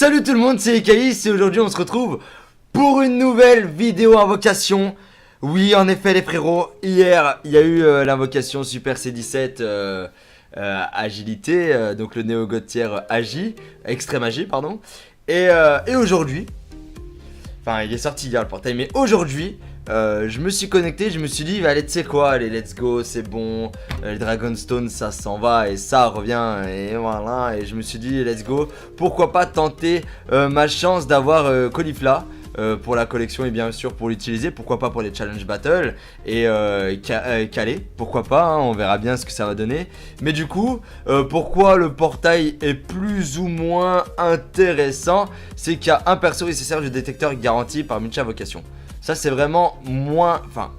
Salut tout le monde, c'est Ekaïs et aujourd'hui on se retrouve pour une nouvelle vidéo invocation. Oui, en effet les frérots, hier il y a eu l'invocation Super C17 agilité, donc le néo god tier agi, extrême agi pardon. Et aujourd'hui, enfin il est sorti hier le portail, mais aujourd'hui je me suis connecté, je me suis dit allez tu sais quoi, allez let's go, c'est bon, les Dragonstone ça s'en va et ça revient et voilà, et je me suis dit let's go, pourquoi pas tenter ma chance d'avoir Caulifla pour la collection et bien sûr pour l'utiliser, pourquoi pas pour les challenge battle et caler, pourquoi pas, hein, on verra bien ce que ça va donner. Mais du coup, pourquoi le portail est plus ou moins intéressant, c'est qu'il y a un perso nécessaire du détecteur garanti par multi-invocation. Ça c'est vraiment moins, enfin,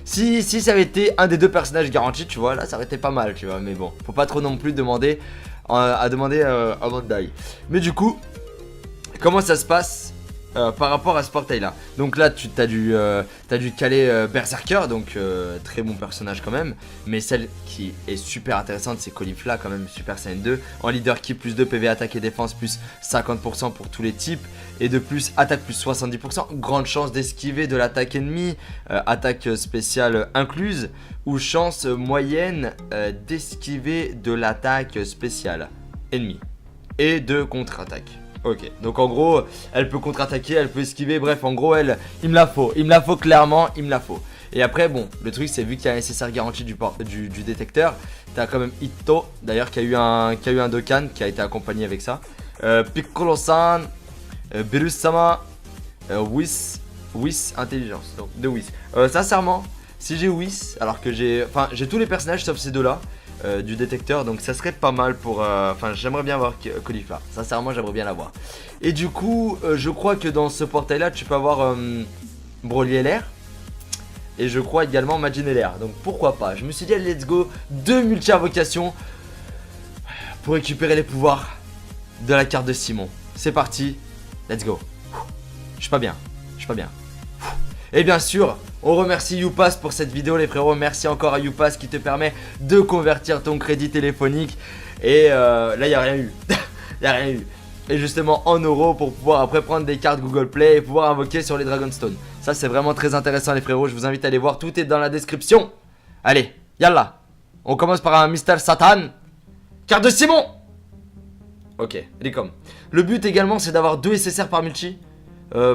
si ça avait été un des deux personnages garantis, tu vois, là ça aurait été pas mal, tu vois, mais bon, faut pas trop non plus demander avant de die. Mais du coup, comment ça se passe par rapport à ce portail là? Donc là t'as dû caler Berserker, donc très bon personnage quand même. Mais celle qui est super intéressante c'est Caulifla quand même, Super Saiyan 2. En leader qui plus 2 PV attaque et défense plus 50% pour tous les types. Et de plus attaque plus 70%, grande chance d'esquiver de l'attaque ennemie, attaque spéciale incluse. Ou chance moyenne d'esquiver de l'attaque spéciale ennemie. Et de contre-attaque. Ok, donc en gros, elle peut contre-attaquer, elle peut esquiver, bref, en gros, il me la faut clairement, il me la faut. Et après, bon, le truc, c'est vu qu'il y a un nécessaire garanti du détecteur, t'as quand même Itto, d'ailleurs, qui a eu un Dokkan, qui a été accompagné avec ça. Piccolo-san, Beerus-sama, Whis intelligence, donc de Whis. Sincèrement, si j'ai Whis, alors que j'ai tous les personnages sauf ces deux-là. Du détecteur, donc ça serait pas mal pour enfin j'aimerais bien avoir Caulifla, sincèrement j'aimerais bien l'avoir. Et du coup je crois que dans ce portail là tu peux avoir Broly LR et je crois également Majin LR, donc pourquoi pas. Je me suis dit allez, let's go, 2 multi-invocations pour récupérer les pouvoirs de la carte de Simon. C'est parti, let's go. Je suis pas bien. Et bien sûr, on remercie YouPass pour cette vidéo les frérots. Merci encore à YouPass qui te permet de convertir ton crédit téléphonique. Et là il n'y a rien eu. Il n'y a rien eu. Et justement en euros pour pouvoir après prendre des cartes Google Play et pouvoir invoquer sur les Dragonstone. Ça c'est vraiment très intéressant les frérots. Je vous invite à aller voir, tout est dans la description. Allez, yallah. On commence par un Mr Satan. Carte de Simon. Ok, Recom. Le but également c'est d'avoir 2 SSR par multi.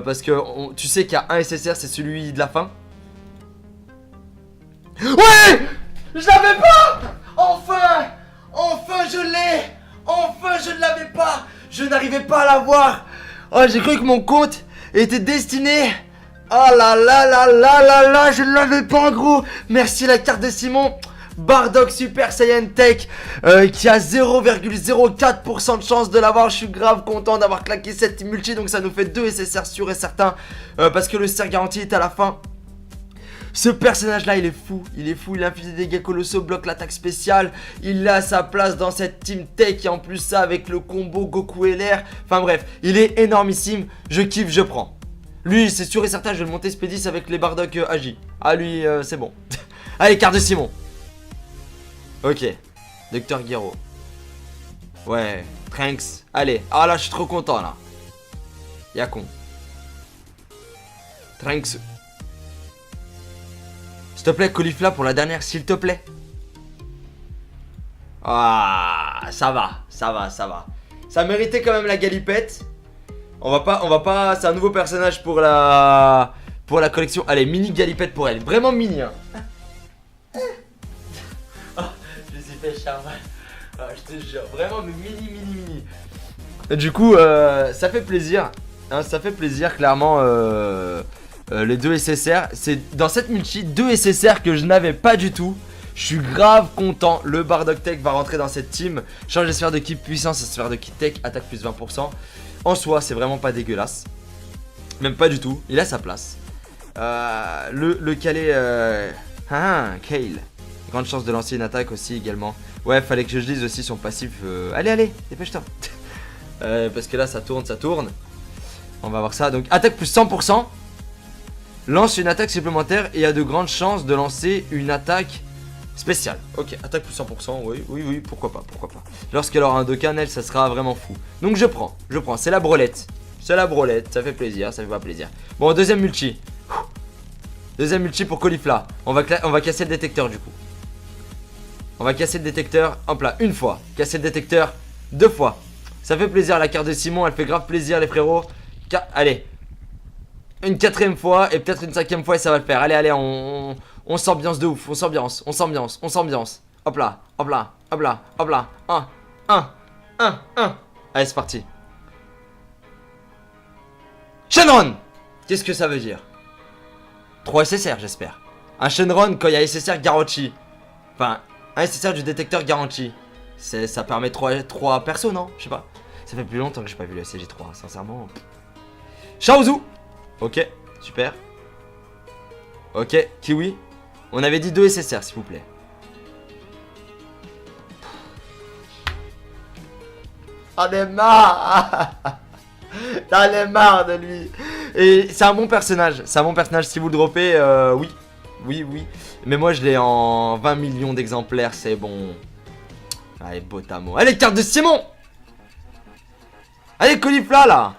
Parce que tu sais qu'il y a un SSR, c'est celui de la fin. Ouais, je l'avais pas. Enfin je l'ai. Enfin je ne l'avais pas. Je n'arrivais pas à l'avoir. Oh, j'ai cru que mon compte était destiné. Oh là là là là là là, je ne l'avais pas gros. Merci la carte de Simon. Bardock Super Saiyan Tech qui a 0,04% de chance de l'avoir. Je suis grave content d'avoir claqué cette multi. Donc ça nous fait 2 SSR sûr et certain parce que le SSR garanti est à la fin. Ce personnage là il est fou, il inflige des dégâts colossaux, bloque l'attaque spéciale. Il a sa place dans cette team Tech et en plus ça avec le combo Goku LR. Enfin bref, il est énormissime, je kiffe, je prends. Lui c'est sûr et certain je vais le monter Spédis avec les Bardock Agi. Ah lui c'est bon. Allez, carte de Simon. Ok, Docteur Gero. Ouais, Trunks. Allez, ah là je suis trop content là. Yakon. Trunks. S'il te plaît, Caulifla pour la dernière, s'il te plaît. Ah, ça va. Ça méritait quand même la galipette. On va pas, c'est un nouveau personnage pour la collection. Allez, mini galipette pour elle, vraiment mini hein. Je te jure, vraiment mini. Et du coup ça fait plaisir hein, ça fait plaisir clairement les 2 SSR. C'est dans cette multi 2 SSR que je n'avais pas du tout. Je suis grave content. Le Bardock Tech va rentrer dans cette team. Change de sphère de ki puissance à sphère de ki tech, attaque plus 20%. En soi c'est vraiment pas dégueulasse. Même pas du tout, il a sa place. Le calé Kale. Grande chance de lancer une attaque aussi également. Ouais, fallait que je lise aussi son passif. Allez, dépêche-toi. Parce que là, ça tourne. On va voir ça. Donc, attaque plus 100%. Lance une attaque supplémentaire et a de grandes chances de lancer une attaque spéciale. Ok, attaque plus 100%. Oui, pourquoi pas. Lorsqu'elle aura un Dokkan, elle, ça sera vraiment fou. Donc je prends. C'est la brolette. C'est la brolette. Ça fait plaisir, ça fait pas plaisir. Bon, deuxième multi. Deuxième multi pour Caulifla. On va casser le détecteur du coup. On va casser le détecteur. Hop là, une fois. Casser le détecteur 2 fois. Ça fait plaisir, la carte de Simon. Elle fait grave plaisir, les frérots. Allez. Une 4ème fois et peut-être une 5ème fois et ça va le faire. Allez, allez, on s'ambiance de ouf. On s'ambiance. Hop là. Hop là. 1. Allez, c'est parti. Shenron. Qu'est-ce que ça veut dire? 3 SSR, j'espère. Un Shenron quand il y a SSR garanti. Enfin, un SSR du détecteur garanti. Ça permet 3 persos, non? Je sais pas. Ça fait plus longtemps que j'ai pas vu le SCG3, sincèrement. Chaozu. Ok, super. Ok, Kiwi. On avait dit 2 SSR, s'il vous plaît. J'en ai marre. J'en ai marre de lui. Et c'est un bon personnage. Si vous le droppez, oui. Mais moi je l'ai en 20 millions d'exemplaires. C'est bon. Allez, Botamo. Allez, carte de Simon. Allez, Caulifla là.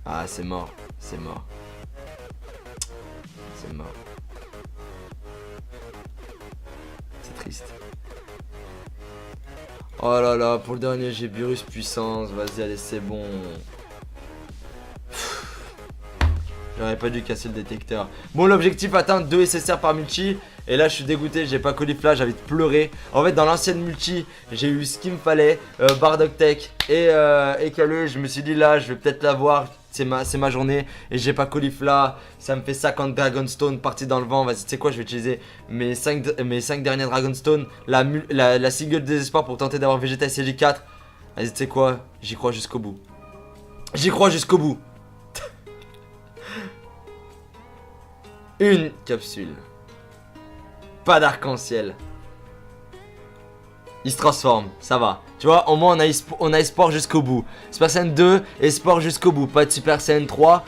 Ah, c'est mort. C'est mort. C'est triste. Oh là là, pour le dernier, j'ai Burus puissance. Vas-y, allez, c'est bon. J'aurais pas dû casser le détecteur. Bon, l'objectif atteint 2 SSR par multi. Et là, je suis dégoûté, j'ai pas Caulifla, j'ai envie de pleurer. En fait, dans l'ancienne multi, j'ai eu ce qu'il me fallait, Bardock Tech et Kalu. Je me suis dit, là, je vais peut-être l'avoir. C'est ma journée. Et j'ai pas Caulifla. Ça me fait 50 Dragonstone partis dans le vent. Vas-y, tu sais quoi, je vais utiliser mes 5 dernières Dragonstone. La single désespoir pour tenter d'avoir Vegeta SCG4. Vas-y, tu sais quoi, j'y crois jusqu'au bout. Une capsule. Pas d'arc-en-ciel. Il se transforme, ça va. Tu vois, au moins on a espoir jusqu'au bout. Super Saiyan 2, espoir jusqu'au bout. Pas de Super Saiyan 3.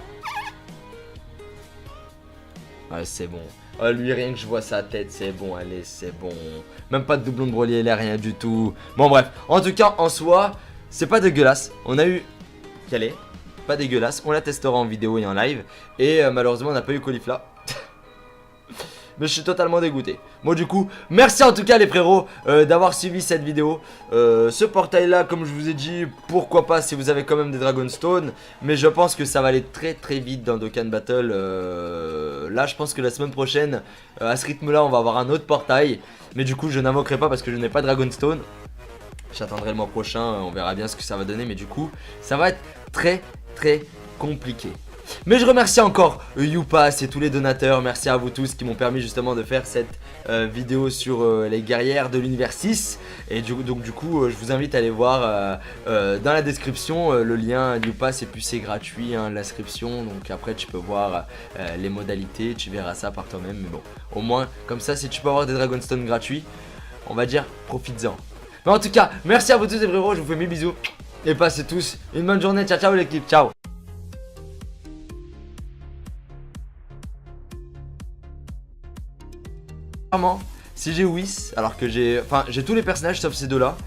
Ouais, c'est bon. Oh, lui, rien que je vois sa tête, c'est bon, allez, c'est bon. Même pas de doublon de Broly LR, rien du tout. Bon, bref. En tout cas, en soi, c'est pas dégueulasse. On a eu Calais, pas dégueulasse. On la testera en vidéo et en live. Et malheureusement, on n'a pas eu Caulifla. Mais je suis totalement dégoûté. Bon, du coup, merci en tout cas les frérots d'avoir suivi cette vidéo. Ce portail là, comme je vous ai dit, pourquoi pas si vous avez quand même des Dragonstone. Mais je pense que ça va aller très très vite dans Dokkan Battle. Là, je pense que la semaine prochaine, à ce rythme là, on va avoir un autre portail. Mais du coup, je n'invoquerai pas parce que je n'ai pas de Dragonstone. J'attendrai le mois prochain, on verra bien ce que ça va donner. Mais du coup, ça va être très très compliqué. Mais je remercie encore Youpass et tous les donateurs. Merci à vous tous qui m'ont permis justement de faire cette vidéo sur les guerrières de l'univers 6. Et du coup, je vous invite à aller voir dans la description le lien Youpass. Et puis c'est gratuit l'inscription. Donc après tu peux voir les modalités. Tu verras ça par toi-même. Mais bon, au moins comme ça, si tu peux avoir des Dragonstone gratuits, on va dire profites-en. Mais en tout cas, merci à vous tous les frérots. Je vous fais mes bisous. Et passez tous une bonne journée. Ciao ciao l'équipe. Ciao. Si j'ai Whis, alors que j'ai tous les personnages sauf ces deux là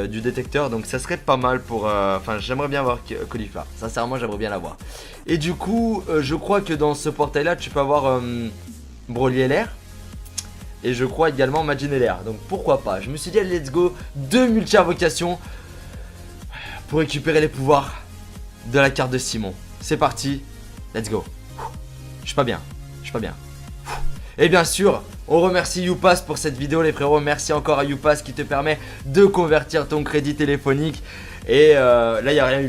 du détecteur, donc ça serait pas mal pour j'aimerais bien avoir Caulifla, sincèrement j'aimerais bien l'avoir. Et du coup je crois que dans ce portail là tu peux avoir Broly LR et je crois également Majin LR, donc pourquoi pas. Je me suis dit allez, let's go, 2 multi-invocations pour récupérer les pouvoirs de la carte de Simon. C'est parti, let's go. Je suis pas bien. Et bien sûr, on remercie Youpass pour cette vidéo les frérots. Merci encore à Youpass qui te permet de convertir ton crédit téléphonique. Et là, il n'y a rien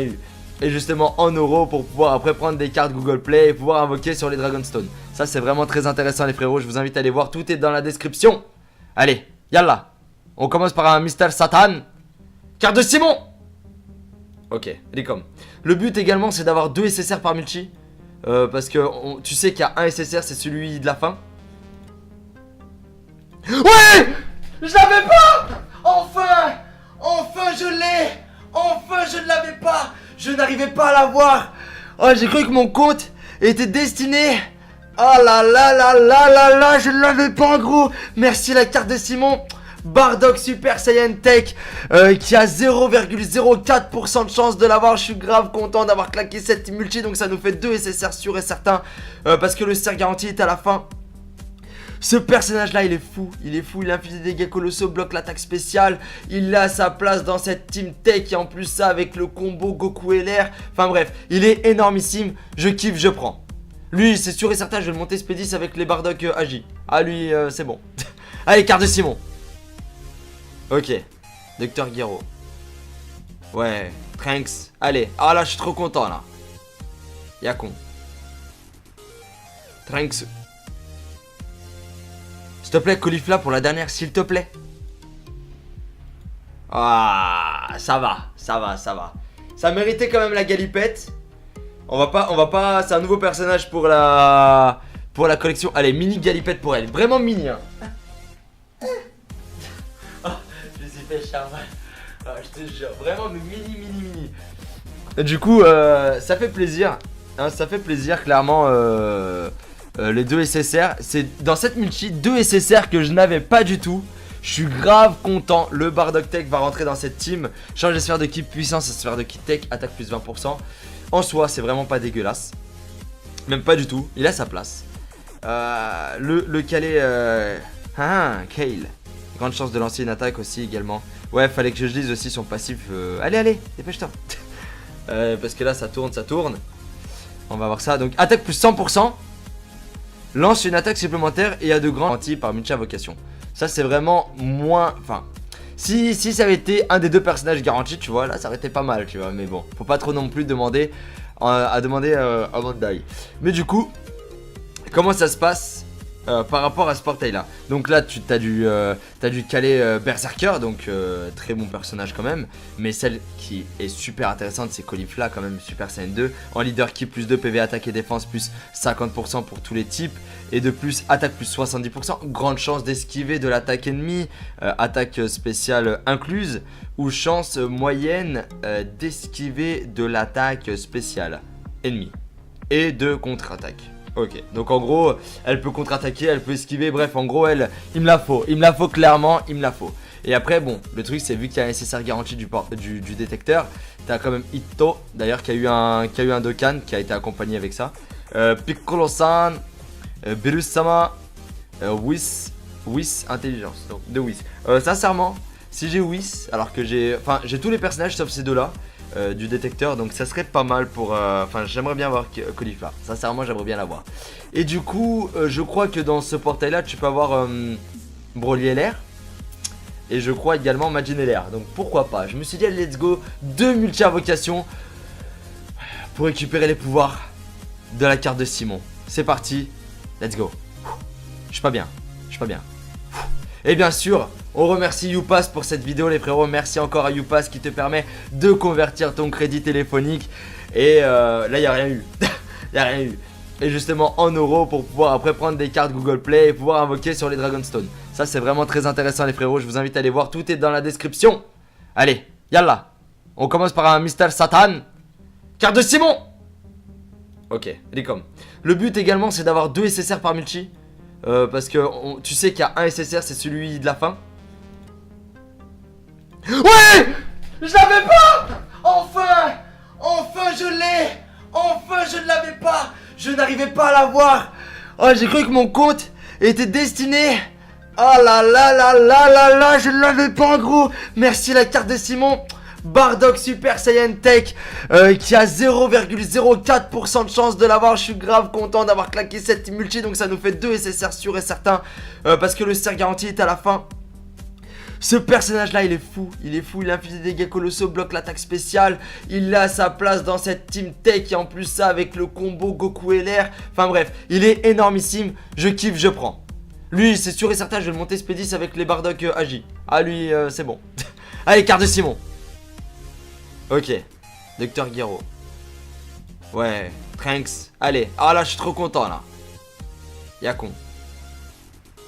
eu. Et justement en euros pour pouvoir après prendre des cartes Google Play et pouvoir invoquer sur les Dragonstone. Ça, c'est vraiment très intéressant les frérots. Je vous invite à aller voir. Tout est dans la description. Allez, yallah. On commence par un Mr Satan. Carte de Simon. Ok, Ricom. Le but également, c'est d'avoir 2 SSR par multi. Parce que tu sais qu'il y a un SSR, c'est celui de la fin. Ouais, je l'avais pas. Enfin je l'ai. Enfin je ne l'avais pas. Je n'arrivais pas à l'avoir. Oh, j'ai cru que mon compte était destiné. Oh là là là là là là, je ne l'avais pas gros. Merci la carte de Simon. Bardock Super Saiyan Tech qui a 0,04% de chance de l'avoir. Je suis grave content d'avoir claqué cette multi. Donc ça nous fait 2 SSR sûr et certain parce que le SR garanti est à la fin. Ce personnage là il est fou, il inflige des dégâts colossaux, bloque l'attaque spéciale. Il a sa place dans cette team tech et en plus ça avec le combo Goku LR. Enfin bref, il est énormissime, je kiffe, je prends. Lui c'est sûr et certain je vais le monter Spédis avec les Bardock AJ. Ah lui c'est bon. Allez, carte de Simon. Ok, Dr Gero. Ouais, Trunks. Allez, ah là je suis trop content là. Yakon. Trunks. S'il te plaît, Caulifla pour la dernière, s'il te plaît. Ah, ça va. Ça méritait quand même la galipette. On va pas, c'est un nouveau personnage pour la collection. Allez, mini galipette pour elle, vraiment mini. Hein. Oh, je me suis fait charmer. Oh, je te jure, vraiment mini. Et du coup, ça fait plaisir. Hein, ça fait plaisir, clairement. Les 2 SSR, c'est dans cette multi 2 SSR que je n'avais pas du tout. Je suis grave content. Le Bardock Tech va rentrer dans cette team. Change de sphère de ki puissance à sphère de ki tech, attaque plus 20%. En soi, c'est vraiment pas dégueulasse. Même pas du tout. Il a sa place. Le Calais. Kale. Grande chance de lancer une attaque aussi également. Ouais, fallait que je lise aussi son passif. Allez, dépêche-toi. Parce que là, ça tourne. On va voir ça. Donc, attaque plus 100%. Lance une attaque supplémentaire et a de grands garantis par multi invocation. Ça c'est vraiment moins... Enfin, si ça avait été un des 2 personnages garantis, tu vois, là ça aurait été pas mal, tu vois. Mais bon, faut pas trop non plus demander avant de die. Mais du coup, comment ça se passe par rapport à ce portail là? Donc là tu t'as dû caler Berserker, donc très bon personnage quand même. Mais celle qui est super intéressante c'est Caulifla quand même, Super Saiyan 2. En leader qui plus 2 PV attaque et défense plus 50% pour tous les types. Et de plus attaque plus 70%. Grande chance d'esquiver de l'attaque ennemie, attaque spéciale incluse. Ou chance moyenne d'esquiver de l'attaque spéciale ennemie. Et de contre-attaque. Ok, donc en gros, elle peut contre-attaquer, elle peut esquiver, bref, en gros, il me la faut clairement, il me la faut. Et après, bon, le truc, c'est vu qu'il y a un SSR garanti du détecteur, t'as quand même Itto, d'ailleurs, qui a eu un Dokkan, qui a été accompagné avec ça. Piccolo-san, Beerus-sama, Whis Intelligence, donc de Whis. Sincèrement, si j'ai Whis, alors que j'ai tous les personnages sauf ces 2-là. Du détecteur, donc ça serait pas mal pour j'aimerais bien avoir Caulifla, sincèrement j'aimerais bien l'avoir. Et du coup je crois que dans ce portail là tu peux avoir Broly LR et je crois également Majin LR, donc pourquoi pas. Je me suis dit allez, let's go, 2 multi invocations pour récupérer les pouvoirs de la carte de Simon. C'est parti, let's go. Je suis pas bien. Et bien sûr, on remercie Youpass pour cette vidéo les frérots. Merci encore à Youpass qui te permet de convertir ton crédit téléphonique. Et là il n'y a rien eu. Et justement en euros pour pouvoir après prendre des cartes Google Play et pouvoir invoquer sur les Dragonstone. Ça c'est vraiment très intéressant les frérots. Je vous invite à aller voir, tout est dans la description. Allez, yallah. On commence par un Mr Satan. Carte de Simon. Ok, Ricom. Le but également c'est d'avoir 2 SSR par multi. Parce que tu sais qu'il y a un SSR, c'est celui de la fin. Ouais, je l'avais pas. Enfin je l'ai. Enfin je ne l'avais pas. Je n'arrivais pas à l'avoir. Oh, j'ai cru que mon compte était destiné. Oh là là, je ne l'avais pas gros. Merci la carte de Simon. Bardock Super Saiyan Tech qui a 0,04% de chance de l'avoir. Je suis grave content d'avoir claqué cette multi. Donc ça nous fait 2 SSR sûr et certain parce que le SR garanti est à la fin. Ce personnage là il est fou, il inflige des dégâts colossaux, bloque l'attaque spéciale. Il a sa place dans cette team tech et en plus ça avec le combo Goku LR. Enfin bref, il est énormissime, je kiffe, je prends. Lui c'est sûr et certain je vais le monter Spédis avec les Bardock AJ. Ah lui c'est bon. Allez, carte de Simon. Ok, Dr Gero. Ouais, Trunks. Allez, ah là je suis trop content là. Yakon.